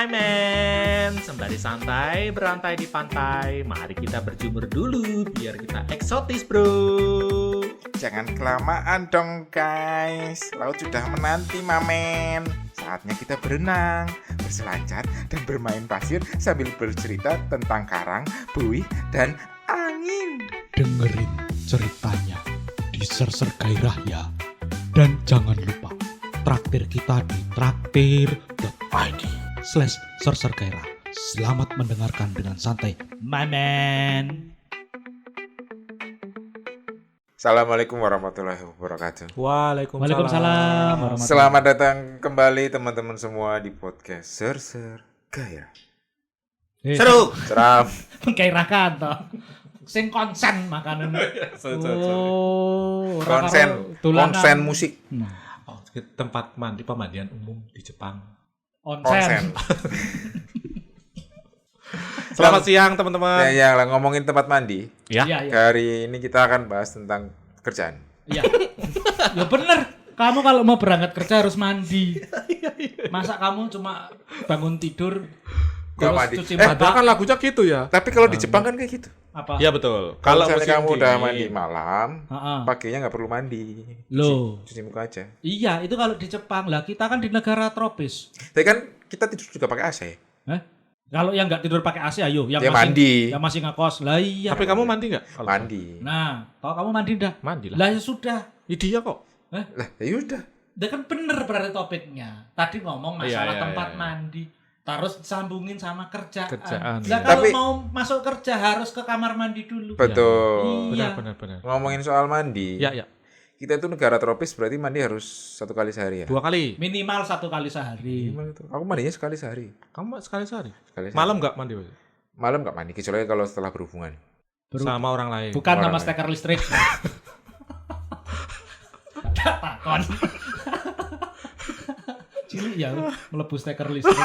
my man. Sembari santai, berantai di pantai. Mari kita berjemur dulu biar kita eksotis, bro. Jangan kelamaan dong guys. Laut sudah menanti mamen. Saatnya kita berenang, berselancar, dan bermain pasir sambil bercerita tentang karang, buih, dan angin. Dengerin ceritanya di Serser Gairah ya. Dan jangan lupa traktir kita di traktir.id/Serser Gairah. Selamat mendengarkan dengan santai, my man. Assalamualaikum warahmatullahi wabarakatuh. Waalaikumsalam. Selamat datang kembali teman-teman semua di podcast Serser Gairah. Seru. Seram. Menggairahkan toh. Sing konsen makanan. Konsen musik. Tempat mandi pemandian umum di Jepang. Onsen. Selamat siang teman-teman. Ya, ngomongin tempat mandi. Ya. Hari ini kita akan bahas tentang kerjaan. Iya. Ya bener. Kamu kalau mau berangkat kerja harus mandi. Masa kamu cuma bangun tidur Gak terus mandi. cuci Padahal mata? kan lagunya gitu ya. Tapi kalau di Jepang kan kayak gitu. Apa? Iya betul. Kalau Kalau misalnya kamu musim udah dingin, mandi malam, Ha-ha. paginya nggak perlu mandi. Loh. Cuci muka aja. Iya, itu kalau di Jepang lah. Kita kan di negara tropis. Tapi kan kita tidur juga pakai AC. Kalau yang nggak tidur pakai AC, ayo. Yang Ya masih, mandi. Yang masih ngekos, lah iya. Tapi kamu mandi nggak? Kalau Mandi. Nah, kalau kamu mandi dah. Mandi lah. Lah ya sudah. Dia kok. Lah, ya udah. Udah kan bener berarti topiknya. Tadi ngomong masalah Iya, tempat iya. mandi. Terus sambungin sama kerjaan. Kerjaan, Lah iya. kalau Tapi- mau masuk kerja harus ke kamar mandi dulu. Betul. Iya. Benar. Ngomongin soal mandi. Ya. Kita itu negara tropis berarti mandi harus 1 kali sehari ya. 2 kali. Minimal 1 kali sehari. Gimana tuh? Aku mandinya sekali sehari. Kamu sekali sehari. Sekali sehari. Malam nggak mandi? Bos? Malam nggak mandi kecuali kalau setelah berhubungan. Sama orang lain. Bukan Orang sama lain. steker listrik. Tak takon. Cilik ya melebu steker listrik.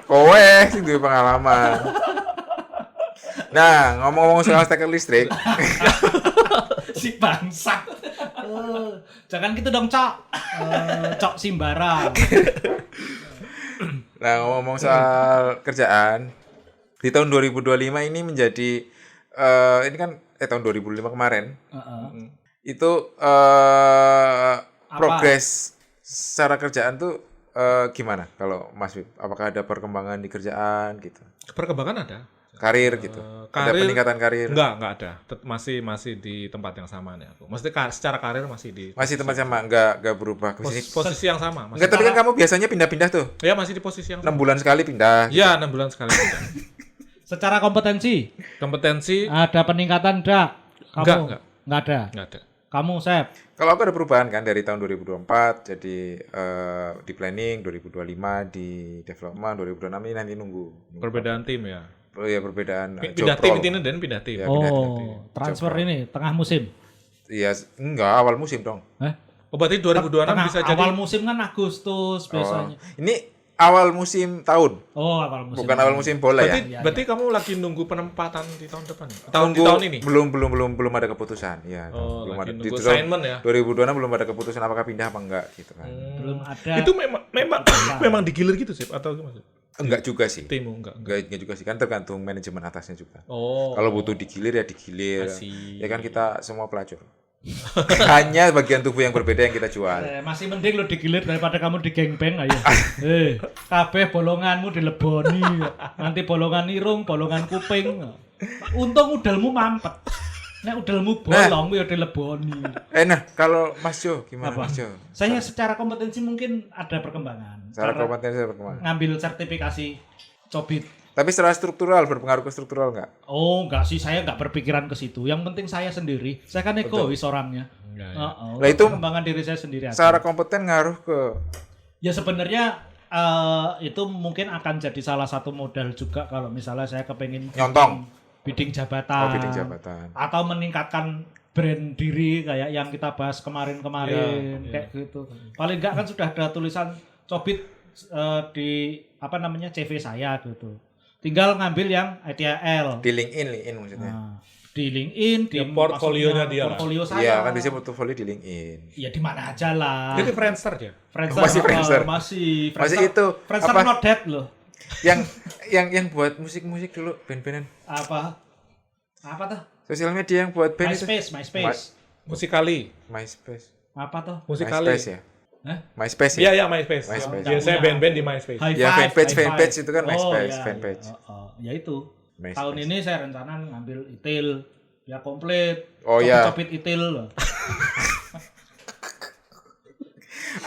Kowe sing duwe pengalaman. Nah, ngomong-ngomong soal steker listrik, Si bangsa. Jangan gitu dong, Cok. Cok Simbara. nah ngomong soal kerjaan, di tahun 2025 ini menjadi ini kan tahun 2005 kemarin itu progres secara kerjaan tuh gimana kalau Mas Wib? Apakah ada perkembangan di kerjaan gitu? Perkembangan ada. Karir gitu. Ada karir- peningkatan karir. Enggak ada. Masih di tempat yang sama nih aku. Maksudnya secara karir masih di Masih tempat sama, enggak berubah ke sini. posisi yang sama. Enggak, tapi kan kamu biasanya pindah-pindah tuh. Ya masih di posisi yang 6 bulan sekali pindah. Ya, 6 bulan sekali. Secara kompetensi Kompetensi ada peningkatan enggak? Kamu Enggak. Enggak ada. enggak ada. Kamu, Sep? Kalau aku ada perubahan kan dari tahun 2024 jadi di planning, 2025 di development, 2026 ini nanti nunggu. Perbedaan tim ya. Oh ya perbedaan Pindah job tim role. ini dan pindah tim. Ya, pindah tim. Oh, transfer ini tengah musim. Iya, enggak awal musim dong. Oh, berarti 2026 Tengah bisa jadi awal musim kan Agustus biasanya. Ini awal musim tahun, Oh, awal musim. bukan awal musim bola berarti, ya. berarti kamu lagi nunggu penempatan di tahun depan. Di Tunggu, tahun ini. belum ada keputusan. Iya, Oh, belum lagi ada. nunggu Di tahun assignment ya. 2026 belum ada keputusan apakah pindah apa enggak gitu kan. Belum ada. Itu memang digilir gitu sih atau gimana? Enggak juga sih. Timmu enggak. Enggak juga sih, kan tergantung manajemen atasnya juga. Oh. Kalau butuh digilir ya digilir. Asik. Ya kan kita semua pelacur. Hanya bagian tubuh yang berbeda yang kita jual. Masih mending lo digilir daripada kamu digengbeng ayo. Kabeh bolonganmu dileboni. Nanti bolongan irung, bolongan kuping. Untung udalmu mampet. Nek udalmu bolong ya dileboni. Nah, kalau Mas Jo gimana Apa? Mas Jo? Saya secara kompetensi mungkin ada perkembangan. Secara Karena kompetensi berkembang. ngambil sertifikasi cobit. Tapi secara struktural berpengaruh ke struktural enggak? Oh, enggak sih, saya enggak berpikiran ke situ. Yang penting saya sendiri. Saya kan egois orangnya. Enggak, ya. Lah itu Perkembangan diri saya sendiri aja. secara kompeten ngaruh ke Ya sebenarnya itu mungkin akan jadi salah satu modal juga kalau misalnya saya kepengen Nyontong. bidding jabatan, bidding jabatan. atau meningkatkan brand diri kayak yang kita bahas kemarin-kemarin Iya, kayak gitu. Paling enggak kan sudah ada tulisan cobit di apa namanya CV saya gitu. Tinggal ngambil yang ITIL. di LinkedIn maksudnya. Nah, di LinkedIn, di Ya, portfolionya maksudnya dia lah. portfolio saya. Iya, kan biasanya portofolio di LinkedIn. Ya di mana aja lah. Jadi Friendster dia. Friendster Masih apa? Friendster. Masih Masih itu, Friendster apa? not dead loh. Yang buat musik-musik dulu band-bandan. Apa tuh? Sosial media yang buat band itu. MySpace. Musikali. MySpace. Apa tuh? Musikali. MySpace ya? Hah? MySpace ya? Iya, MySpace. MySpace. Biasanya band-band di MySpace. High Ya, Five, fanpage itu kan MySpace, ya, fanpage. Ya itu. MySpace. Tahun ini saya rencana ngambil itil ya komplit. Oh, ya. Copit itil loh.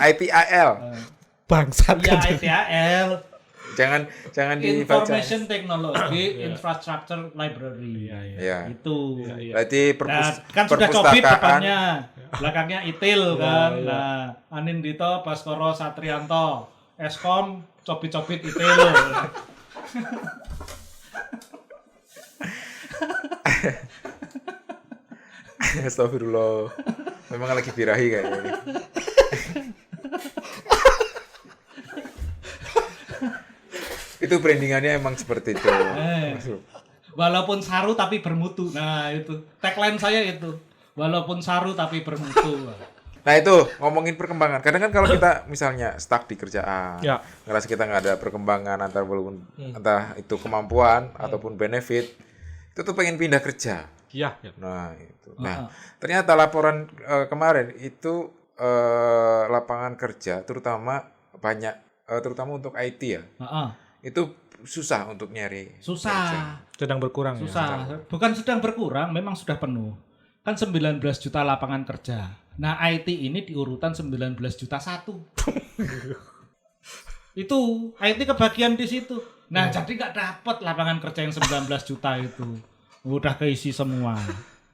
ITIL. Bangsat Ya kan. ITIL. Jangan dibaca. Information Technology Infrastructure Library. Ya. Itu. Berarti Kan sudah copit perpustakaan. depannya. Belakangnya itil kan. Nah, Anindito Baskoro Satrianto. Eskom copit-copit itil. Astagfirullah. Memang lagi birahi kayaknya ini. Itu brandingannya emang seperti itu. Walaupun saru tapi bermutu. Nah, itu tagline saya itu. Walaupun saru tapi bermutu. Nah itu ngomongin perkembangan. Kadang kan kalau kita misalnya stuck di kerjaan, Ya. ngerasa kita nggak ada perkembangan entah itu kemampuan ataupun benefit, itu tuh pengen pindah kerja. Iya. Nah itu. Nah ternyata laporan kemarin itu lapangan kerja terutama untuk IT ya. Itu susah untuk nyari. Susah. Sedang berkurang Susah. Bukan sedang berkurang, memang sudah penuh. Kan 19 juta lapangan kerja. Nah, IT ini di urutan 19 juta 1. Itu IT kebagian di situ. Nah, jadi nggak dapat lapangan kerja yang 19 juta itu. Udah keisi semua.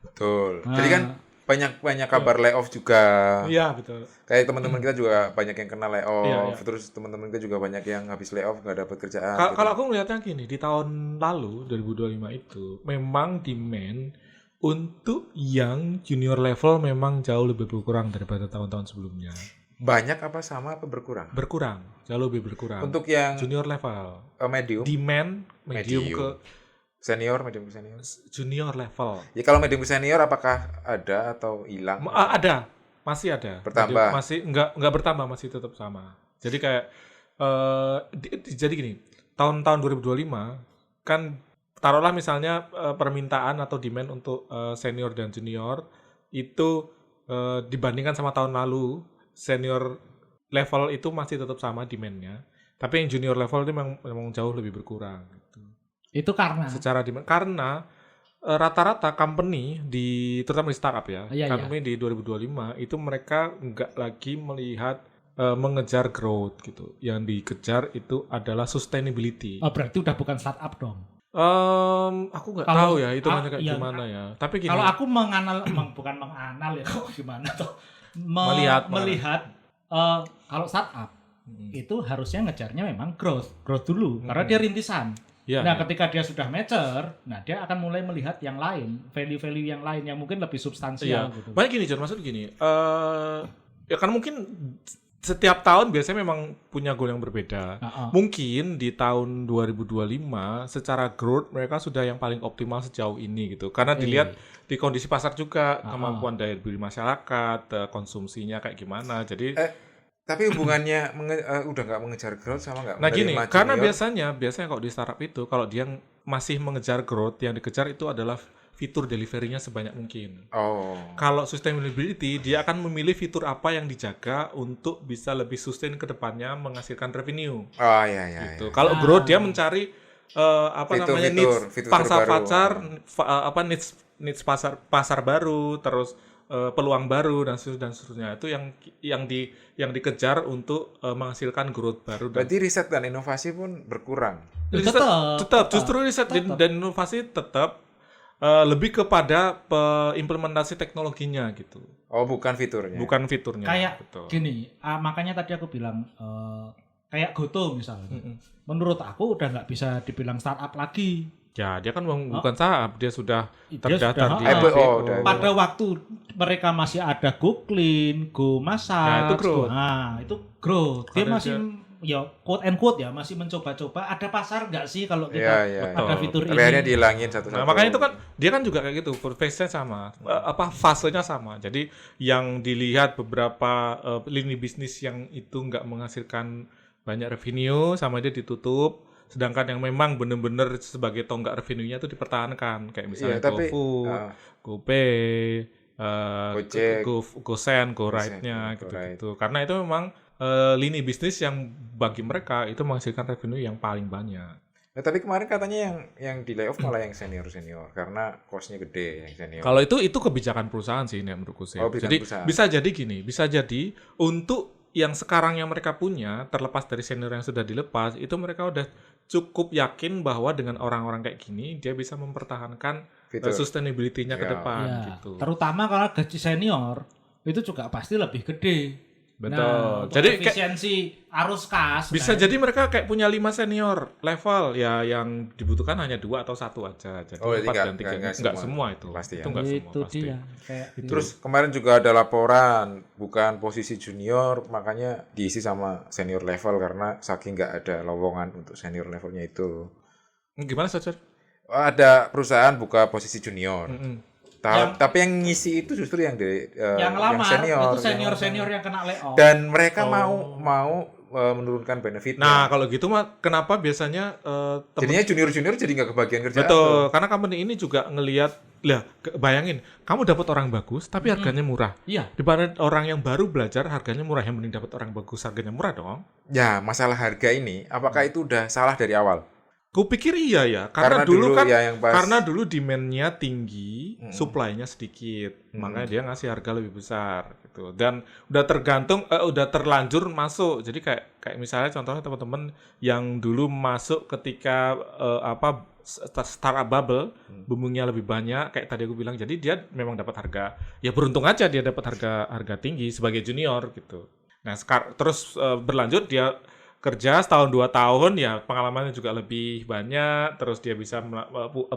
Betul. Jadi kan banyak kabar layoff juga. Iya, betul. Kayak teman-teman kita juga banyak yang kena layoff. Iya. Terus teman-teman kita juga banyak yang habis layoff nggak dapat kerjaan. Kalau aku melihatnya gini, di tahun lalu 2025 itu memang demand untuk yang junior level memang jauh lebih berkurang daripada tahun-tahun sebelumnya. Banyak apa sama apa berkurang? Berkurang, jauh lebih berkurang. Untuk yang junior level, medium, demand medium ke medium ke senior. junior level. Ya kalau medium ke senior apakah ada atau hilang? Ada, masih ada. Bertambah. Masih enggak bertambah, masih tetap sama. Jadi kayak jadi gini, tahun-tahun 2025 kan taruhlah misalnya permintaan atau demand untuk senior dan junior itu dibandingkan sama tahun lalu, senior level itu masih tetap sama demand-nya, tapi yang junior level itu memang jauh lebih berkurang gitu. Itu karena Secara demand karena rata-rata company terutama di startup ya, company di 2025 itu mereka nggak lagi melihat mengejar growth gitu. Yang dikejar itu adalah sustainability. Oh, berarti udah bukan startup dong. Aku nggak tahu ya itu kayak gimana ya. Tapi gini. Kalau aku bukan menganal ya, kok gimana tuh? Melihat kalau startup itu harusnya ngejarnya memang growth dulu, karena dia rintisan. Ya, nah, ketika dia sudah mature, nah dia akan mulai melihat yang lain, value-value yang lain yang mungkin lebih substansial. Gitu. Banyak gini, John, maksud gini. Ya kan mungkin setiap tahun biasanya memang punya goal yang berbeda. Mungkin di tahun 2025 secara growth mereka sudah yang paling optimal sejauh ini gitu. Karena dilihat di kondisi pasar juga, kemampuan daya beli masyarakat, konsumsinya kayak gimana. Jadi tapi hubungannya udah nggak mengejar growth sama nggak? Nah gini, karena biasanya kalau di startup itu kalau dia masih mengejar growth, yang dikejar itu adalah fitur delivery-nya sebanyak mungkin. Kalau sustainability, dia akan memilih fitur apa yang dijaga untuk bisa lebih sustain ke depannya menghasilkan revenue. Gitu. Kalau growth dia mencari needs pasar baru, terus peluang baru dan seterusnya. Itu yang dikejar untuk menghasilkan growth baru. Berarti riset dan inovasi pun berkurang. Tetap. Justru riset dan inovasi tetap lebih kepada implementasi teknologinya gitu. Bukan fiturnya. Bukan fiturnya. Kayak gini, makanya tadi aku bilang kayak Goto misalnya. Menurut aku udah nggak bisa dibilang startup lagi. Ya, dia kan bukan startup, dia sudah terdaftar di IPO. Pada waktu mereka masih ada GoClean, GoMasak. Nah, itu growth. Itu growth. Dia masih quote and quote ya, masih mencoba-coba ada pasar nggak sih kalau kita ada fitur ini. Akhirnya dihilangin satu-satu. Nah, makanya itu kan dia kan juga kayak gitu, phase-nya sama, fasenya sama. Jadi yang dilihat beberapa lini bisnis yang itu nggak menghasilkan banyak revenue sama dia ditutup. Sedangkan yang memang bener-bener sebagai tonggak revenue-nya itu dipertahankan kayak misalnya tapi, GoFood, GoPay, Gojek, GoSend, GoRide-nya GoRide. gitu-gitu. Karena itu memang lini bisnis yang bagi mereka itu menghasilkan revenue yang paling banyak. Nah, tapi kemarin katanya yang di layoff malah yang senior karena cost-nya gede yang senior. Kalau itu kebijakan perusahaan sih menurutku sih. Oh, Jadi perusahaan. bisa jadi gini, bisa jadi untuk yang sekarang yang mereka punya terlepas dari senior yang sudah dilepas, itu mereka udah cukup yakin bahwa dengan orang-orang kayak gini dia bisa mempertahankan Fitur. sustainability-nya ke Ya. depan Ya, gitu. terutama kalau gaji senior itu juga pasti lebih gede. Betul. Nah, untuk Jadi kayak efisiensi arus kas. bisa kan. jadi mereka kayak punya 5 senior level ya yang dibutuhkan hanya 2 atau 1 aja. Jadi Oh, jadi 4 dan nggak 3 enggak semua itu. Pasti ya. Itu enggak semua Itu pasti. dia. Kayak Terus kemarin juga ada laporan bukan posisi junior makanya diisi sama senior level karena saking nggak ada lowongan untuk senior levelnya itu. Gimana Socer? Ada perusahaan buka posisi junior. Yang- Tapi yang ngisi itu justru yang dari yang lamar senior. itu senior yang kena layoff. Dan mereka mau menurunkan benefitnya. Nah, kalau gitu mah kenapa biasanya Jadinya junior jadi nggak kebagian kerjaan. betul, karena company ini juga ngelihat lah, bayangin, kamu dapat orang bagus tapi harganya murah. Iya. Daripada orang yang baru belajar harganya murah, yang mending dapat orang bagus harganya murah dong. Ya, masalah harga ini apakah itu udah salah dari awal? Kupikir iya ya, Karena karena dulu kan ya yang pas- karena dulu demand-nya tinggi, supply-nya sedikit, makanya dia ngasih harga lebih besar gitu. Dan udah tergantung udah terlanjur masuk. Jadi kayak misalnya contohnya teman-teman yang dulu masuk ketika startup bubble, boomingnya lebih banyak kayak tadi aku bilang. Jadi dia memang dapat harga, ya beruntung aja dia dapat harga tinggi sebagai junior gitu. Nah, terus berlanjut dia kerja setahun 2 tahun ya pengalamannya juga lebih banyak, terus dia bisa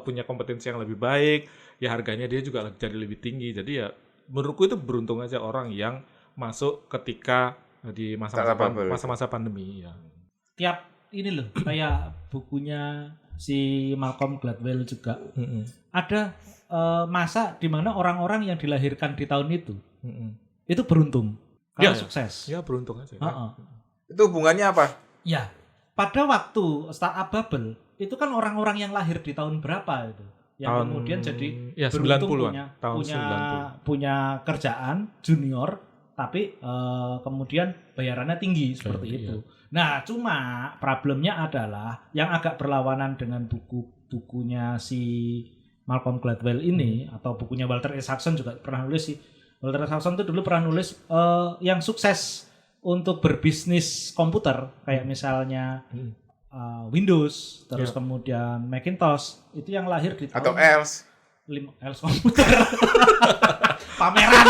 punya kompetensi yang lebih baik, ya harganya dia juga jadi lebih tinggi. Jadi ya menurutku itu beruntung aja orang yang masuk ketika di masa-masa pandemi ya. Tiap ini loh kayak bukunya si Malcolm Gladwell juga ada masa di mana orang-orang yang dilahirkan di tahun itu beruntung karena sukses. Ya beruntung aja. Itu hubungannya apa? Ya, pada waktu startup bubble itu kan orang-orang yang lahir di tahun berapa itu, yang kemudian jadi ya, beruntung 90-an, tahun 90. punya kerjaan junior, tapi kemudian bayarannya tinggi seperti itu. Nah, cuma problemnya adalah yang agak berlawanan dengan bukunya si Malcolm Gladwell ini atau bukunya Walter Isaacson juga pernah nulis sih. Walter Isaacson itu dulu pernah nulis yang sukses untuk berbisnis komputer kayak misalnya Windows, terus kemudian Macintosh, itu yang lahir di tahun Atau else? Els komputer. Pameran.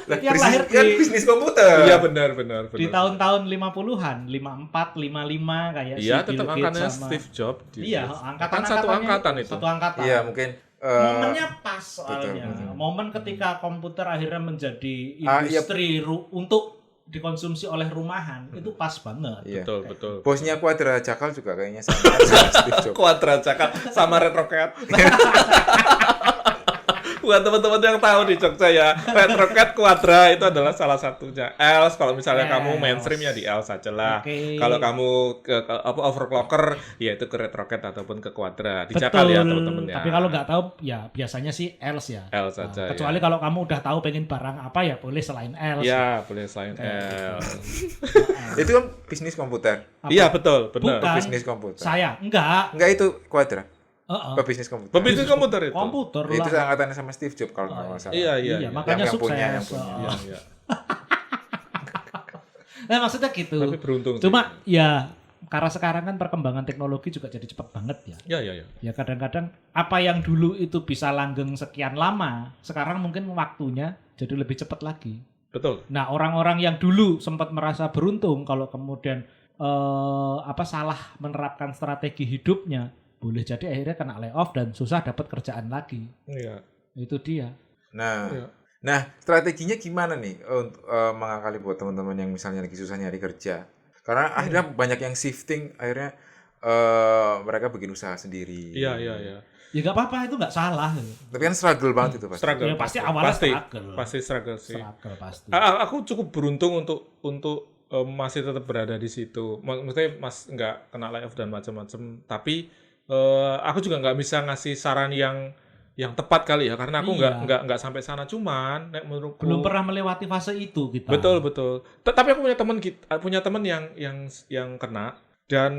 Itu yang lahir bisnis komputer. Iya benar. di tahun-tahun 50-an, 54, 55 kayak Iya, si Bill tetap Gates angkatannya sama Steve Jobs. Iya, Kan satu angkatan itu. Satu angkatan. Iya, mungkin Momennya pas soalnya. Momen ketika komputer akhirnya menjadi industri untuk dikonsumsi oleh rumahan itu pas banget. Iya. Betul. Bosnya Quadra Cakal juga kayaknya sama Steve Jobs. Quadra Cakal sama Retrocat. Buat teman-teman yang tahu di Jogja ya, Retrocat Quadra itu adalah salah satunya. Els kalau misalnya kamu mainstream ya di Els saja lah. Oke. Kalau kamu ke overclocker ya itu ke Retrocat ataupun ke Quadra. Dicakal ya teman-teman ya. Tapi kalau nggak tahu ya biasanya sih Els ya. Els saja. Kecuali kalau kamu udah tahu pengen barang apa ya boleh selain Els. Ya, boleh selain Els. Itu kan bisnis komputer. Iya, betul, benar. Bukan. Bisnis komputer. Saya enggak. Enggak itu Quadra. Bisnis komputer. Pebisnis komputer itu. Komputer Itu lah. angkatannya sama Steve Jobs kalau nggak salah. Iya. Makanya Yang sukses. punya, yang punya. Iya. Nah, maksudnya gitu. Tapi beruntung sih. Cuma ya karena sekarang kan perkembangan teknologi juga jadi cepat banget ya. Iya. Ya kadang-kadang apa yang dulu itu bisa langgeng sekian lama, sekarang mungkin waktunya jadi lebih cepat lagi. Betul. Nah, orang-orang yang dulu sempat merasa beruntung kalau kemudian salah menerapkan strategi hidupnya, boleh jadi akhirnya kena layoff dan susah dapat kerjaan lagi. Iya. Itu dia. Nah, strateginya gimana nih untuk mengakali buat teman-teman yang misalnya lagi susah nyari kerja? Karena akhirnya banyak yang shifting, akhirnya mereka bikin usaha sendiri. Iya. Ya nggak apa-apa, itu nggak salah. Tapi kan struggle banget itu pasti. Struggle. Ya, pasti awalnya struggle. Pasti struggle sih. Struggle pasti. Aku cukup beruntung untuk masih tetap berada di situ. Maksudnya Mas nggak kena layoff dan macam-macam. Tapi aku juga nggak bisa ngasih saran yang tepat kali ya, karena aku nggak sampai sana. Cuman menurutku belum pernah melewati fase itu kita. betul. Tapi aku punya teman yang kena, dan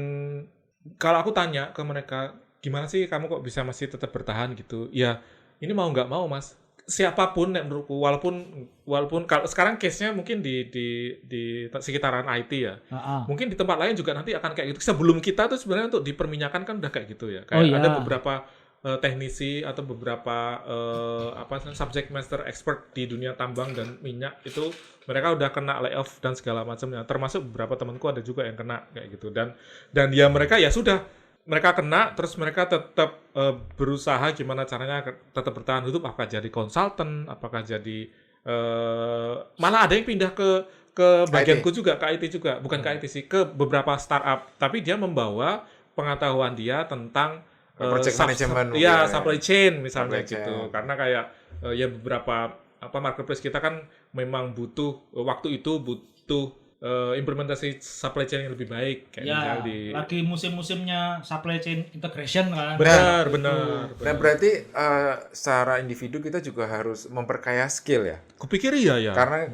kalau aku tanya ke mereka, gimana sih kamu kok bisa masih tetap bertahan gitu? Ya ini mau nggak mau Mas. Siapapun menurutku, walaupun kalau sekarang case-nya mungkin di sekitaran IT ya. Mungkin di tempat lain juga nanti akan kayak gitu. Sebelum kita tuh sebenarnya untuk diperminyakan kan udah kayak gitu ya. Kayak ada beberapa teknisi atau beberapa subject master expert di dunia tambang dan minyak itu mereka udah kena layoff dan segala macamnya. Termasuk beberapa temanku ada juga yang kena kayak gitu. Dan ya mereka ya sudah, mereka kena, terus mereka tetap berusaha gimana caranya tetap bertahan hidup, apakah jadi konsultan, apakah jadi malah ada yang pindah ke bagianku juga, ke IT juga, bukan ke IT sih, ke beberapa startup, tapi dia membawa pengetahuan dia tentang project management, supply chain misalnya gitu, karena kayak ya beberapa marketplace kita kan memang butuh waktu itu butuh implementasi supply chain yang lebih baik kayak ya, lagi musim-musimnya supply chain integration kan. Benar. Nah berarti secara individu kita juga harus memperkaya skill ya. Kupikir iya. Karena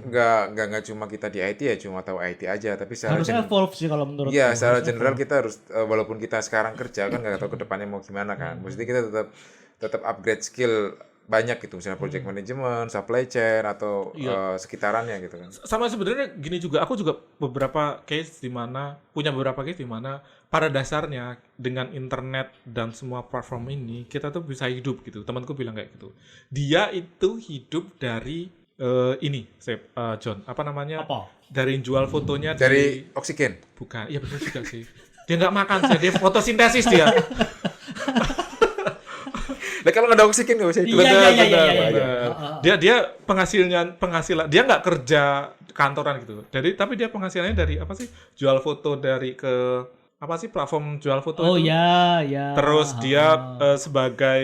nggak cuma kita di IT ya, cuma tahu IT aja, tapi secara harus evolve sih kalau menurut. Iya, secara general kita harus walaupun kita sekarang kerja kan nggak tahu ke depannya mau gimana kan. Mesti kita tetap upgrade skill banyak gitu, misalnya project management, supply chain atau sekitarannya gitu kan. Sama sebenarnya gini juga, aku juga punya beberapa case di mana pada dasarnya dengan internet dan semua platform ini kita tuh bisa hidup gitu. Temanku bilang kayak gitu. Dia itu hidup dari John, apa namanya? Apa? Dari jual fotonya dari oksigen. Bukan, iya benar juga sih. Dia nggak makan sih, dia fotosintesis dia. Nah kalau nggak ada oksigen nggak bisa hidup. Iya. Dia penghasilan dia nggak kerja kantoran gitu. Tapi dia penghasilannya dari apa sih? Jual foto dari ke apa sih platform jual foto Oh itu. ya. Terus dia sebagai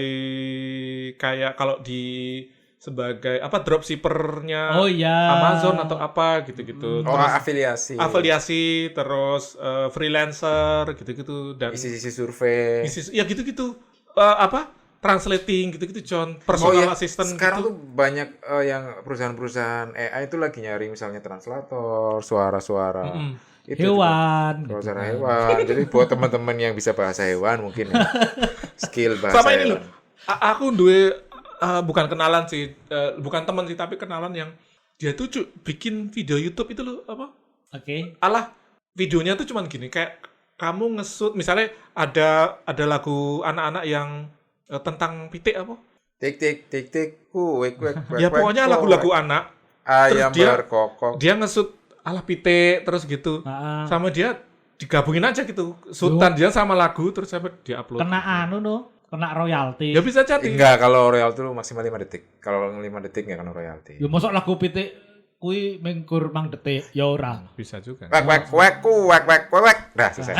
kayak kalau sebagai dropshippernya Amazon atau apa gitu-gitu. Oh, terus afiliasi terus freelancer gitu-gitu dan isi survei. Ya gitu-gitu. Translating gitu-gitu John, personal assistant sekarang gitu. tuh banyak yang perusahaan-perusahaan AI itu lagi nyari misalnya translator, suara-suara hewan. Suara hewan. Jadi buat teman-teman yang bisa bahasa hewan mungkin ya, skill bahasa sama hewan. ini loh, aku bukan kenalan sih, bukan teman sih, tapi kenalan yang dia tuh bikin video YouTube itu loh apa? Oke. Alah, videonya tuh cuman gini, kayak kamu nge-shoot misalnya ada lagu anak-anak yang tentang pitik apa? Tik wek Ya pokoknya lagu-lagu anak. Ayam berkokok. Dia nge-shoot ala pitik terus gitu. Sama dia digabungin aja gitu. Shootan dia sama lagu terus sampai dia-upload. Kena royalti. Ya bisa jadi. Enggak, kalau royalti lu maksimal 5 detik. Kalau 5 detik enggak kena royalti. Ya mosok lagu pitik kui mengkur mang detik ya ora. Bisa juga. Wek. Dah selesai.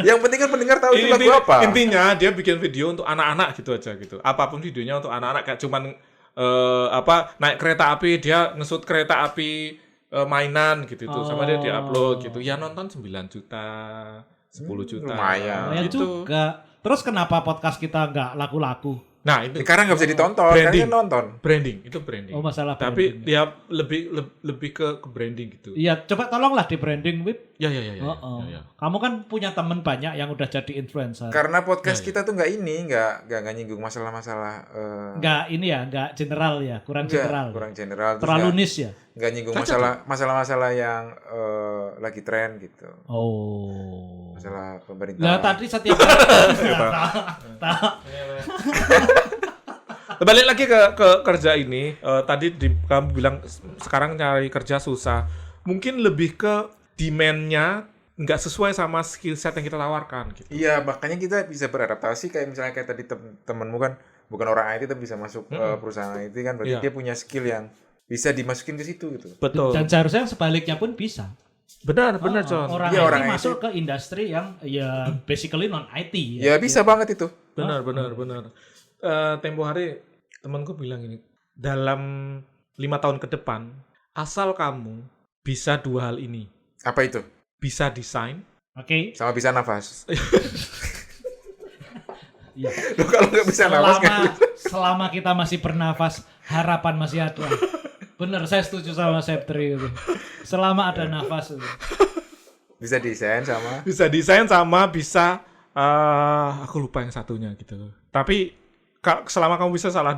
Yang penting kan pendengar tahu itu lagu apa. Intinya dia bikin video untuk anak-anak gitu aja gitu. Apapun videonya untuk anak-anak, kayak cuman naik kereta api, dia nge-shoot kereta api mainan gitu itu. Sama dia upload gitu. Ya nonton 9 juta, 10 juta. Lumayan gitu. Juga. Terus kenapa podcast kita nggak laku-laku? Nah itu karena nggak bisa ditonton, branding. karena nonton. Itu branding. Oh masalah tapi branding. dia lebih ke branding gitu. Iya, coba tolonglah di branding Wip. Ya. Kamu kan punya teman banyak yang udah jadi influencer. Karena podcast kita tuh nggak nyinggung masalah-masalah. Nggak general ya, kurang general. Kurang general. Terlalu niche ya. Nggak nyinggung masalah-masalah yang lagi tren gitu. Oh. Masalah pemerintah. Nah tadi setiap Balik lagi ke kerja ini, tadi kamu bilang sekarang nyari kerja susah. Mungkin lebih ke demand-nya nggak sesuai sama skill set yang kita tawarkan. Gitu. Iya, makanya kita bisa beradaptasi kayak misalnya kayak tadi temenmu kan bukan orang IT tapi bisa masuk perusahaan IT kan, berarti dia punya skill yang bisa dimasukin ke situ gitu. Betul. Dan seharusnya sebaliknya pun bisa. Benar John. Orang IT masuk ke industri yang ya basically non IT. Ya bisa banget itu. Benar. Tempo hari temanku bilang ini, dalam 5 tahun ke depan Asal kamu bisa dua hal ini. Apa itu? Bisa desain, Oke. Sama bisa nafas. Iya. Loh, kalau nggak bisa nafas Selama kita masih bernafas, harapan masih ada. Bener, saya setuju sama Septri itu. Selama ada nafas itu. bisa desain sama bisa aku lupa yang satunya gitu. Tapi selama kamu bisa salah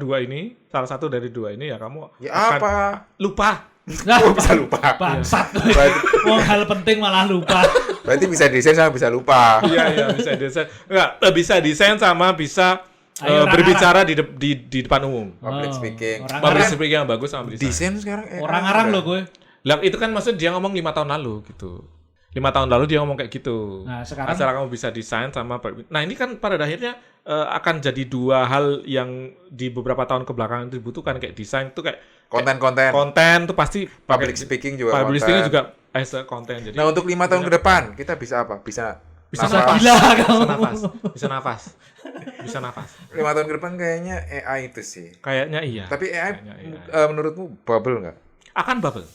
satu dari dua ini ya kamu ya akan apa? lupa. Nah, bisa lupa. Bangsat. Berarti, Wong hal penting malah lupa. berarti bisa desain sama bisa lupa. Iya bisa desain. Enggak, bisa desain sama bisa Ayo, berbicara di depan umum. Public speaking. Public speaking yang bagus sama desain. Desain sekarang Orang-orang loh gue. Lah itu kan maksud dia ngomong 5 tahun lalu gitu. 5 tahun lalu dia ngomong kayak gitu. Nah, sekarang asal kamu bisa desain sama nah ini kan pada akhirnya akan jadi dua hal yang di beberapa tahun kebelakangan itu dibutuhkan kayak desain itu kayak konten tuh pasti Public speaking juga public konten. speaking juga as a konten. Jadi Nah, untuk 5 tahun ke depan kita bisa apa? Bisa nafas. gila kamu. Bisa nafas. 5 tahun ke depan kayaknya AI itu sih. Kayaknya iya. Tapi AI, Kayaknya iya. menurutmu bubble nggak? Akan bubble.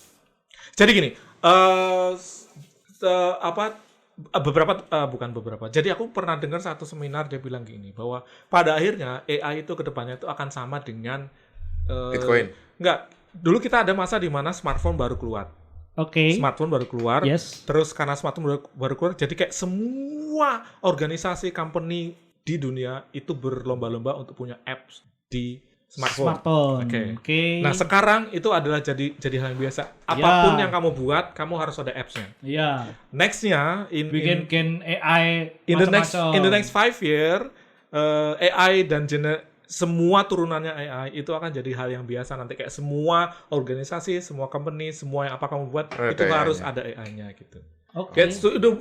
Jadi gini, Jadi aku pernah dengar satu seminar dia bilang gini bahwa pada akhirnya AI itu kedepannya itu akan sama dengan Bitcoin. Enggak. Dulu kita ada masa di mana smartphone baru keluar. Oke. Smartphone baru keluar. Yes. Terus karena smartphone baru keluar, jadi kayak semua organisasi company di dunia itu berlomba-lomba untuk punya apps di smartphone. Oke. Nah sekarang itu adalah jadi hal yang biasa. Apapun yang kamu buat, kamu harus ada apps-nya. Iya. Nextnya Bikin AI in the next 5 year AI dan semua turunannya AI itu akan jadi hal yang biasa nanti kayak semua organisasi, semua company, semua yang apa kamu buat itu harus ada AI-nya gitu. Oke.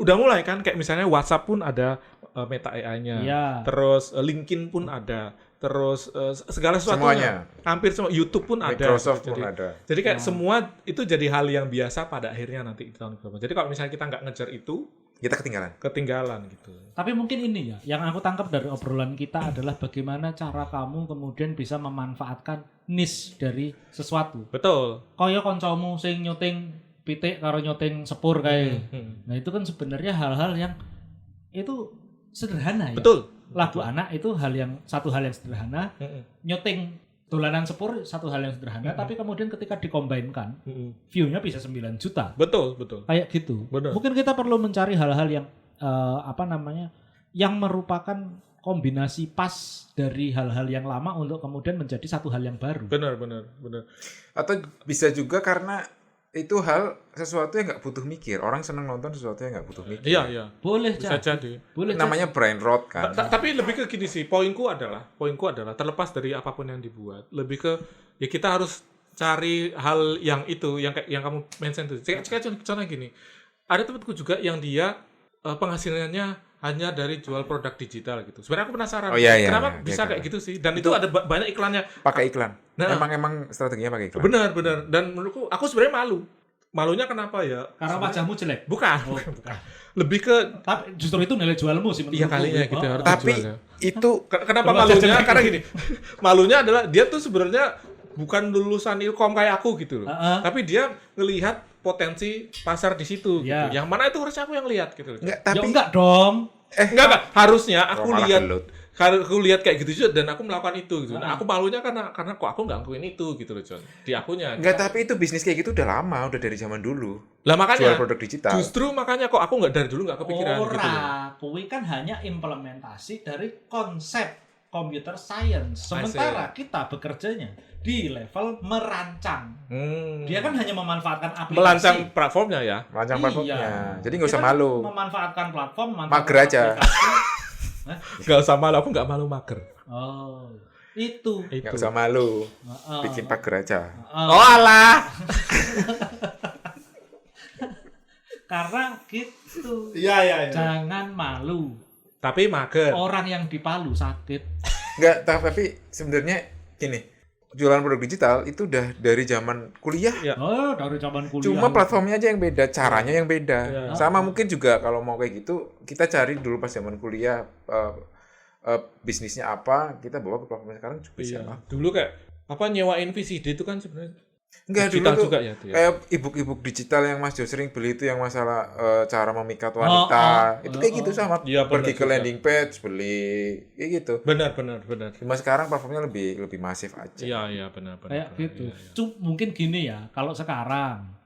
Udah mulai kan kayak misalnya WhatsApp pun ada Meta AI-nya. Iya. Terus LinkedIn pun ada. Terus segala sesuatunya. Hampir semua YouTube pun ada. Microsoft pun ada. Jadi kayak semua itu jadi hal yang biasa pada akhirnya nanti di tahun depan. Jadi kalau misalnya kita nggak ngejar itu, Kita ketinggalan gitu. Tapi mungkin ini ya, yang aku tangkap dari obrolan kita adalah bagaimana cara kamu kemudian bisa memanfaatkan niche dari sesuatu. Betul. Kaya koncomu sing nyuting pitik karo nyuting sepur kayak. Nah itu kan sebenarnya hal-hal yang itu sederhana ya. Betul. Lagu anak itu satu hal yang sederhana. Nyuting dolanan sepur satu hal yang sederhana, tapi kemudian ketika dikombinkan, view-nya bisa 9 juta. Betul. Kayak gitu. Benar. Mungkin kita perlu mencari hal-hal yang yang merupakan kombinasi pas dari hal-hal yang lama untuk kemudian menjadi satu hal yang baru. Benar. Atau bisa juga karena itu sesuatu yang nggak butuh mikir. Orang seneng nonton sesuatu yang nggak butuh mikir. Iya. Boleh Bisa jadi. Boleh Namanya brain rot kan. Tapi lebih ke gini sih, poinku adalah terlepas dari apapun yang dibuat, lebih ke ya kita harus cari hal yang itu yang kamu mention itu. Contohnya gini. Ada temanku juga yang dia penghasilannya hanya dari jual produk digital gitu. Sebenarnya aku penasaran kenapa bisa kayak gitu sih. Dan itu ada banyak iklannya. Pakai iklan. Nah, emang strateginya pakai iklan. Benar. Dan menurutku aku sebenarnya malu. Malunya kenapa ya? karena wajahmu jelek. Bukan. Lebih ke Tapi justru itu nilai jualmu sih menurutku. iya kalinya gitu harus Tapi dijual, ya. itu Kenapa Kalau malunya? jajan Karena gini, malunya adalah dia tuh sebenarnya bukan lulusan Ilkom kayak aku gitu loh. Tapi dia ngelihat potensi pasar di situ gitu. Yang mana itu harusnya aku yang lihat gitu loh. enggak, Ya tapi enggak dong. Enggak, harusnya aku malah lihat gelut. aku lihat kayak gitu juga dan aku melakukan itu gitu. Nah, aku malunya karena kok aku nggak ngelakuin itu gitu loh, John. Di akunya. enggak, tapi itu bisnis kayak gitu udah lama, udah dari zaman dulu. Lah makanya Jual produk digital. justru makanya kok aku nggak dari dulu nggak kepikiran gitu loh. Kuwi kan hanya implementasi dari konsep computer science. Sementara kita bekerjanya di level merancang. Dia kan hanya memanfaatkan aplikasi. Melancang platformnya ya. Merancang Iya. platformnya. Jadi nggak Dia usah kan malu. Memanfaatkan platform, Mager aja. aplikasi. Nggak usah malu, aku nggak malu mager. Oh, itu. Nggak usah malu. Heeh. Bikin pagar aja. Oh alah. Karena gitu. Iya. Jangan malu. Tapi mager. Orang yang dipalu sakit. Enggak, tapi sebenarnya gini, jualan produk digital itu udah dari zaman kuliah. Ya. Oh, dari zaman kuliah. Cuma platformnya aja yang beda, caranya yang beda. Ya. Sama mungkin juga kalau mau kayak gitu, kita cari dulu pas zaman kuliah bisnisnya apa, kita bawa ke platform sekarang juga bisa. Iya. Dulu kayak apa nyewain VCD itu kan sebenarnya Enggak, digital dulu tuh juga ya itu ya. kayak e-book digital yang Mas Jo sering beli itu yang masalah cara memikat wanita. Itu kayak gitu sama Iya, pergi benar ke juga. landing page beli kayak gitu. Benar. Cuma sekarang platformnya lebih masif aja. Iya benar. Kayak gitu. Iya, iya. Mungkin gini ya, kalau sekarang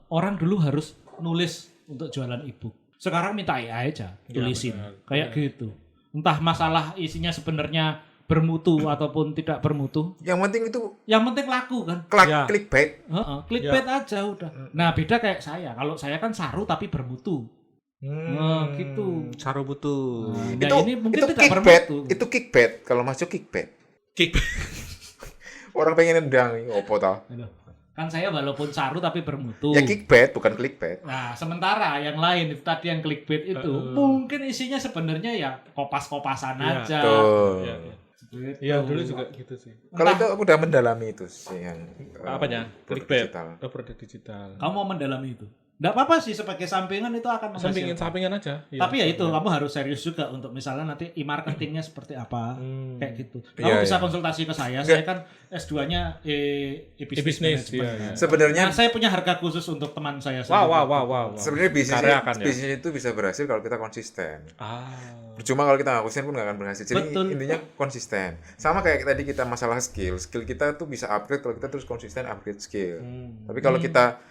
orang dulu harus nulis untuk jualan e-book. Sekarang minta AI aja tulisin. benar. Kayak gitu. Entah masalah isinya sebenarnya bermutu ataupun tidak bermutu. Yang penting itu Yang penting laku kan. Ya. clickbait. Clickbait aja udah. Nah, beda kayak saya. Kalau saya kan saru tapi bermutu. Gitu. Saru butuh. Nah, itu ini mungkin itu tidak kickbait. bermutu. Itu kickbait. Kalau Mas Jo kickbait. Kick. Orang pengen nendang opo ta? Kan saya walaupun saru tapi bermutu. Ya kickbait bukan clickbait. Nah, sementara yang lain itu tadi yang clickbait itu mungkin isinya sebenarnya ya kopas-kopasan Iya, aja. Tuh. Iya. Gitu. Iya dulu juga gitu sih. Kalau itu aku udah mendalami itu sih yang Apanya? produk Clickbait. digital. Produk digital. Kamu mau mendalami itu? Nggak apa-apa sih sebagai sampingan itu akan menghasilkan. Sampingan aja. Iya. Tapi ya itu kamu harus serius juga untuk misalnya nanti e-marketingnya seperti apa kayak gitu. Kamu Iya, bisa iya. konsultasi ke saya. Saya kan S2-nya e-business. management. Iya. Sebenarnya Nah, saya punya harga khusus untuk teman saya Wow. sebenarnya Karya kan ya? bisnis itu bisa berhasil kalau kita konsisten. Ah. Percuma kalau kita nggak konsisten pun nggak akan berhasil. Jadi Betul. intinya konsisten. Sama kayak tadi kita masalah skill kita tuh bisa upgrade kalau kita terus konsisten upgrade skill. Tapi kalau kita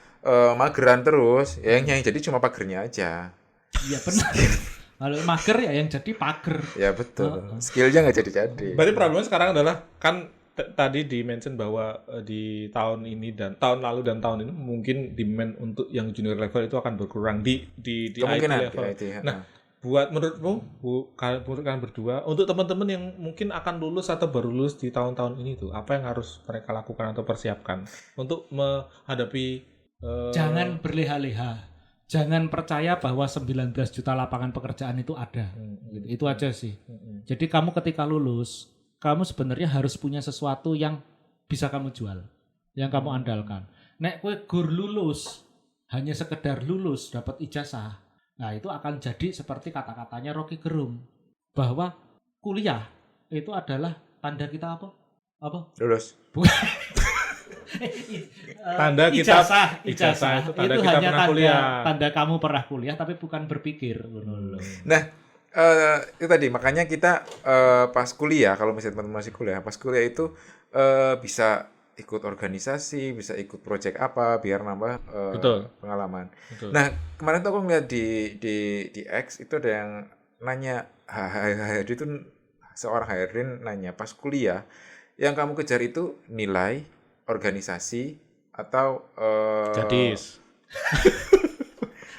mageran terus, ya yang jadi cuma pagernya aja. Iya benar. Kalau mager ya yang jadi pager. Ya betul. Skillnya nggak jadi. Berarti problemnya sekarang adalah kan tadi di-mention bahwa di tahun ini dan tahun lalu dan tahun ini mungkin demand untuk yang junior level itu akan berkurang di IT Kemungkinan level. di IT, Nah, buat menurutmu, menurut kalian berdua, untuk teman-teman yang mungkin akan lulus atau baru lulus di tahun-tahun ini tuh, apa yang harus mereka lakukan atau persiapkan untuk menghadapi Jangan berleha-leha. Jangan percaya bahwa 19 juta lapangan pekerjaan itu ada. Gitu. Itu aja sih. Jadi kamu ketika lulus, kamu sebenarnya harus punya sesuatu yang bisa kamu jual, yang kamu andalkan. Nek kowe gur lulus, hanya sekedar lulus dapat ijazah. Nah, itu akan jadi seperti kata-katanya Rocky Gerung bahwa kuliah itu adalah tanda kita apa? Lulus. Tanda kita ijazah itu tanda itu kita hanya pernah kuliah. tanda kamu pernah kuliah tapi bukan berpikir. Nah, itu tadi makanya kita pas kuliah, kalau misalnya teman-teman masih kuliah, pas kuliah itu bisa ikut organisasi, bisa ikut project apa biar nambah Betul. pengalaman. Betul. Nah, kemarin tuh aku ngeliat di X itu ada yang nanya, itu seorang HRD nanya pas kuliah, yang kamu kejar itu nilai, organisasi, atau Gadis.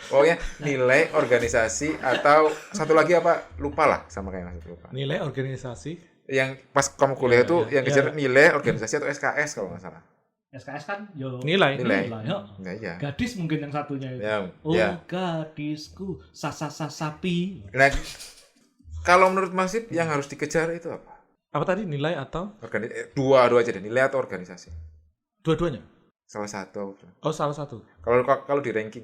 pokoknya nilai, organisasi, atau satu lagi apa? Lupa lah, sama kayak masuk lupa. Nilai organisasi. Yang pas kamu kuliah tuh yang kejar Iya. nilai, organisasi, atau SKS kalau nggak salah. SKS kan yo Nilai. yo. Nah, iya. Gadis mungkin yang satunya itu. Ya, Oh, ya. gadisku sapi. Nah, kalau menurut Masif yang harus dikejar itu apa? Apa tadi nilai atau Dua aja deh, nilai atau organisasi. dua-duanya? Salah satu. Oh, salah satu. Kalau di ranking,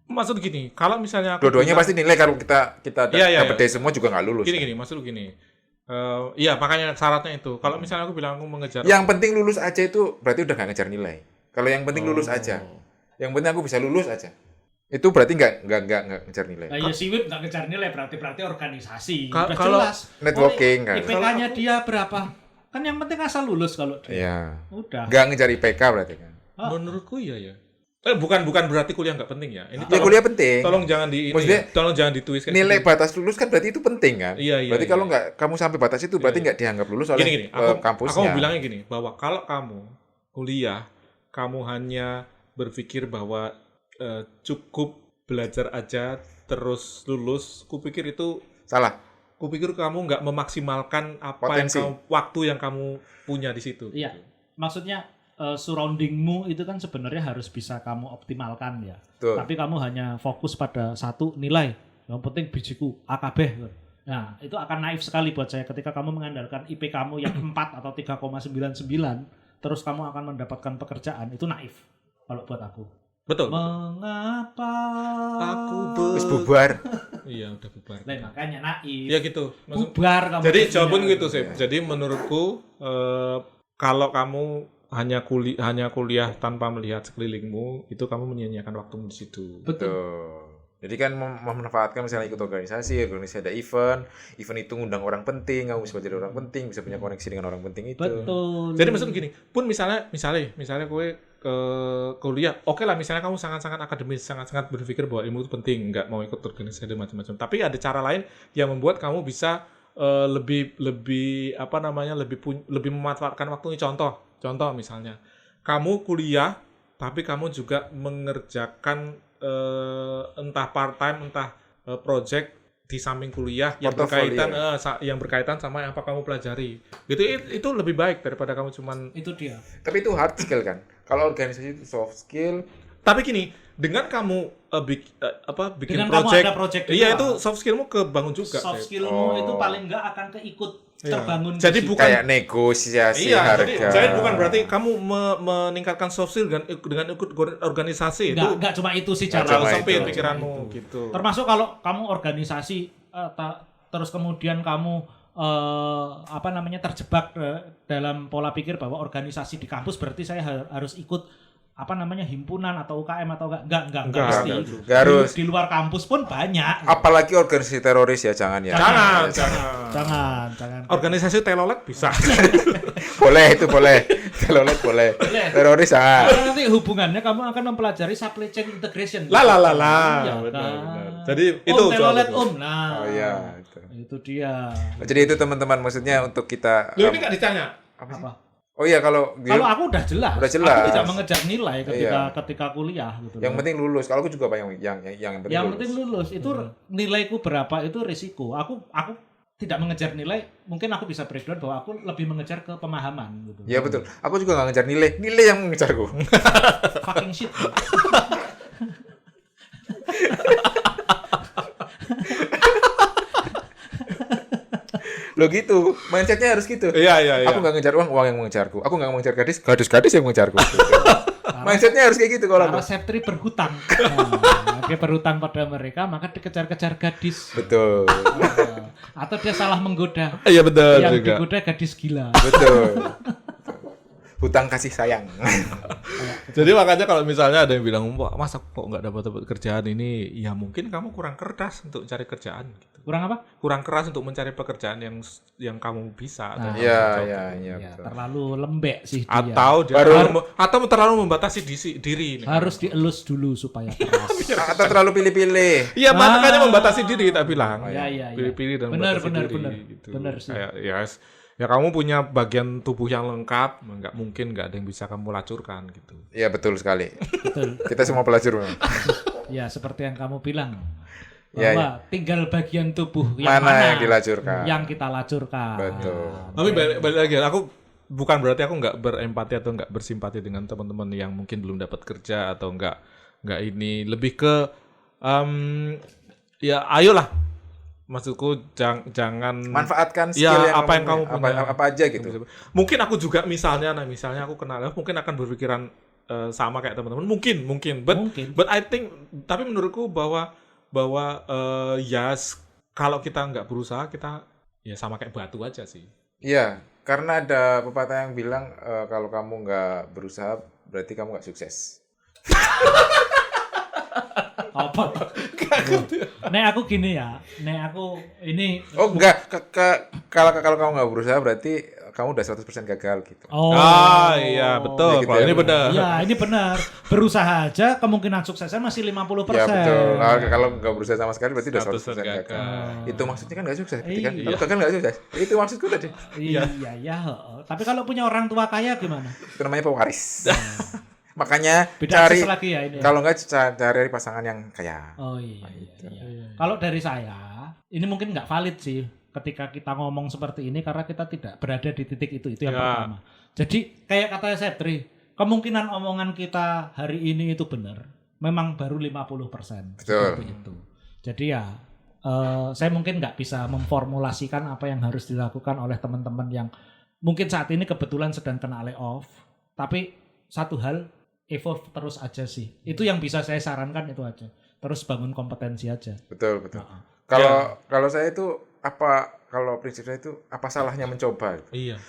Maksud gini, kalau misalnya aku dua-duanya bilang- pasti nilai kalau kita Iya, dapat D semua juga nggak lulus. gini, maksud gini. Iya, makanya syaratnya itu. Kalau misalnya aku bilang aku mengejar Yang penting lulus aja itu berarti udah nggak ngejar nilai. Kalau yang penting lulus aja, yang penting aku bisa lulus aja, itu berarti nggak ngejar nilai. Nah, ya siwit nggak ngejar nilai berarti organisasi. Ka- Udah kalau jelas. networking, Oh, kan. IPK-nya dia berapa? Kan yang penting asal lulus kalau dia. Iya. Udah. Nggak ngejar IPK berarti kan. menurutku iya ya. Bukan berarti kuliah nggak penting ya. Ini Ya kuliah penting. tolong jangan di ini. Maksudnya, Tolong jangan ditulis kayak Nilai gitu. batas lulus kan berarti itu penting kan? Iya, Berarti kalau nggak kamu sampai batas itu berarti nggak dianggap lulus oleh Gini, aku kampusnya. mau bilangnya gini, bahwa kalau kamu kuliah, kamu hanya berpikir bahwa cukup belajar aja terus lulus, kupikir itu Salah. kupikir kamu nggak memaksimalkan apa Potensi. waktu yang kamu punya di situ. Iya. Maksudnya surroundingmu itu kan sebenarnya harus bisa kamu optimalkan ya. Betul. Tapi kamu hanya fokus pada satu nilai. Yang penting bijiku AKB. Nah, itu akan naif sekali buat saya ketika kamu mengandalkan IP kamu yang 4 atau 3,99 terus kamu akan mendapatkan pekerjaan. Itu naif kalau buat aku. Betul. Mengapa Aku Terus bubar. Iya, udah bubar. Lah, makanya naif. Ya gitu. Bubar kamu. Jadi pastinya. jawaban gitu sih. Jadi menurutku kalau kamu hanya kuliah tanpa melihat sekelilingmu, itu kamu menyia-nyiakan waktumu di situ. Betul. Jadi kan memanfaatkan misalnya ikut organisasi ada event itu ngundang orang penting, kamu bisa jadi orang penting, bisa punya koneksi dengan orang penting itu. Betul. Jadi maksud gini, pun misalnya gue ke kuliah, oke lah misalnya kamu sangat-sangat akademis, sangat-sangat berpikir bahwa ilmu itu penting, nggak mau ikut organisasi dan macam-macam. Tapi ada cara lain yang membuat kamu bisa lebih memanfaatkan waktunya. Contoh misalnya, kamu kuliah tapi kamu juga mengerjakan entah part time entah project di samping kuliah yang berkaitan sama yang apa kamu pelajari. Itu lebih baik daripada kamu cuman Itu dia. Tapi itu hard skill kan. Kalau organisasi itu soft skill. Tapi gini, dengan kamu bikin Dengan project, kamu ada project iya juga. itu soft skillmu kebangun juga. Soft skillmu itu paling enggak akan keikut terbangun. Jadi di situ. bukan Kayak negosiasi harga. jadi bukan berarti kamu meningkatkan soft skill dengan ikut organisasi. Enggak cuma itu sih cara cuma sempit itu. pikiranmu gitu. Termasuk kalau kamu organisasi terus kemudian kamu terjebak dalam pola pikir bahwa organisasi di kampus berarti saya harus ikut himpunan atau UKM atau enggak pasti. Enggak harus. Di luar kampus pun banyak. Apalagi organisasi teroris ya, jangan ya. Jangan. Organisasi telolet bisa. Boleh. Telolet boleh. Teroris jangan. Karena nanti hubungannya kamu akan mempelajari supply chain integration. Lah. Iya, Benar. kan? Jadi itu telolet soal itu. Nah. Oh iya, itu. Itu dia. Jadi itu teman-teman, maksudnya untuk kita Loh, ini enggak ditanya. Apa? Oh iya, kalau Aku udah jelas. Udah jelas. Aku tidak mengejar nilai ketika kuliah gitu. yang penting lulus. Kalau aku juga yang penting Yang lulus. penting lulus. Itu nilaiku berapa itu risiko. Aku tidak mengejar nilai, mungkin aku bisa breakdown bahwa aku lebih mengejar ke pemahaman gitu. Iya betul. Aku juga nggak ngejar nilai yang mengejarku. Fucking shit. Lo gitu, mindsetnya harus gitu. Iya. Aku nggak ngejar uang yang mengejarku. Aku nggak mengejar gadis yang mengejarku. Mindsetnya harus kayak gitu kalau Karena aku. Septri berhutang. Dia berhutang pada mereka, maka dikejar-kejar gadis. Betul. Atau dia salah menggoda. Iya betul Yang juga. digoda gadis gila. Betul. Hutang kasih sayang. Jadi makanya kalau misalnya ada yang bilang, "Wah, masa kok nggak dapat kerjaan ini?" Ya mungkin kamu kurang keras untuk cari kerjaan gitu. Kurang apa? Kurang keras untuk mencari pekerjaan yang kamu bisa. Nah, Iya. Ya, Betul. terlalu lembek sih dia. Atau terlalu membatasi diri ini. Harus dielus dulu supaya keras. Atau terlalu pilih-pilih. Iya, makanya membatasi diri tak bilang. Iya. Pilih-pilih dan Benar, membatasi diri benar. gitu. Benar sih. Kayak ya kamu punya bagian tubuh yang lengkap, nggak mungkin nggak ada yang bisa kamu lacurkan gitu. Iya betul sekali. Betul. Kita semua pelacur memang. Ya, seperti yang kamu bilang. Ya, Bahwa tinggal bagian tubuh yang mana yang dilacurkan. yang kita lacurkan. Betul. Tapi balik lagi, aku bukan berarti aku nggak berempati atau nggak bersimpati dengan teman-teman yang mungkin belum dapat kerja atau nggak ini. Lebih ke ya ayolah. Maksudku jangan Manfaatkan skill ya, yang apa yang kamu punya. apa aja gitu. Mungkin aku juga misalnya aku kenal, mungkin akan berpikiran sama kayak teman-teman. Mungkin. But I think, tapi menurutku bahwa kalau kita nggak berusaha, kita ya sama kayak batu aja sih. Iya, karena ada pepatah yang bilang kalau kamu nggak berusaha berarti kamu nggak sukses. Apa? Aku gini ya. Aku ini. Oh enggak, kalau kamu nggak berusaha berarti kamu udah 100% gagal gitu. Oh. Iya betul. Gitu Kalau ya, ini benar. Ya, ini benar. Berusaha aja kemungkinan suksesnya masih 50%. Ya betul. Kalau nggak berusaha sama sekali berarti udah 100% 100% gagal. gagal. Itu maksudnya kan nggak sukses, berarti kan? Iya. Kalau gagal nggak sukses. Itu maksudku tadi. Iya. Heeh. Tapi kalau punya orang tua kaya gimana? Itu namanya pewaris. Makanya Beda cari akses lagi ya ini. kalau nggak cari pasangan yang kaya. Oh iya. Kalau dari saya, ini mungkin nggak valid sih ketika kita ngomong seperti ini karena kita tidak berada di titik itu yang pertama. Jadi kayak kata Septri, kemungkinan omongan kita hari ini itu benar, memang baru 50%. Betul. Seperti itu. Jadi ya, saya mungkin nggak bisa memformulasikan apa yang harus dilakukan oleh teman-teman yang mungkin saat ini kebetulan sedang kena layoff. Tapi satu hal, evolve terus aja sih. Itu yang bisa saya sarankan itu aja. Terus bangun kompetensi aja. Betul. Ya. Kalau saya itu kalau prinsip saya itu apa salahnya mencoba? Iya.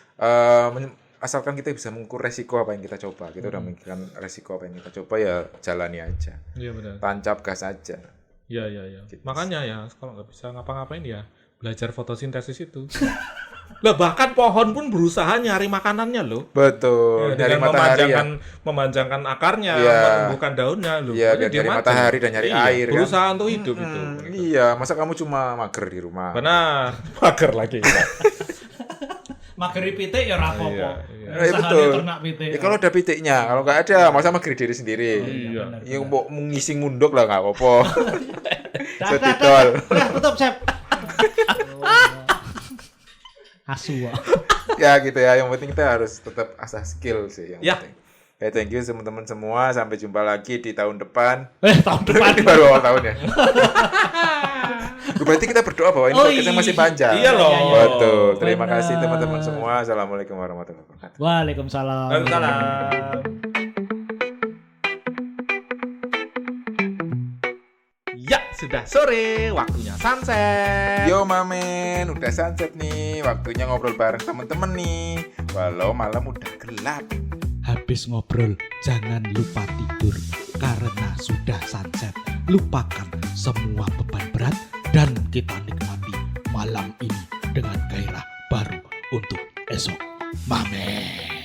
asalkan kita bisa mengukur resiko apa yang kita coba. Kita udah memikirkan resiko apa yang kita coba, ya jalani aja. Iya benar. Tancap gas aja. Iya. Gitu. Makanya ya kalau nggak bisa ngapa-ngapain ya belajar fotosintesis itu. Lah bahkan pohon pun berusaha nyari makanannya loh. Betul. Ya, Nyari dengan matahari ya. memanjangkan akarnya, Iya. menumbuhkan daunnya loh. Iya, Makanya biar dia nyari maju. matahari dan nyari air kan. Berusaha untuk hidup itu. Iya, masa kamu cuma mager di rumah? Benar. Mager lagi. Mageri pitik ya rapopo. Iya. Iya, betul. Ternak pitik. Ya, kalau ada pitiknya, kalau nggak ada, masa mager diri sendiri. Iya. Yang mau ngising munduk lah nggak apa-apa. Dah, Setidol. tutup, Sep. Asu. Ya gitu ya, yang penting kita harus tetap asah skill sih yang Ya. penting. Ya, thank you teman-teman semua, sampai jumpa lagi di tahun depan. Tahun depan. Ini baru awal tahun ya. Berarti kita berdoa bahwa ini Oh, podcastnya masih panjang. Iya loh. Betul. Terima Benar. kasih teman-teman semua. Assalamualaikum warahmatullahi wabarakatuh. Waalaikumsalam. Waalaikumsalam. Ya, sudah sore, waktunya sunset. Yo mamen, udah sunset nih. Waktunya ngobrol bareng temen-temen nih. Walau malam udah gelap. Habis ngobrol, jangan lupa tidur karena sudah sunset. Lupakan semua beban berat dan kita nikmati malam ini dengan gairah baru untuk esok. Mamen.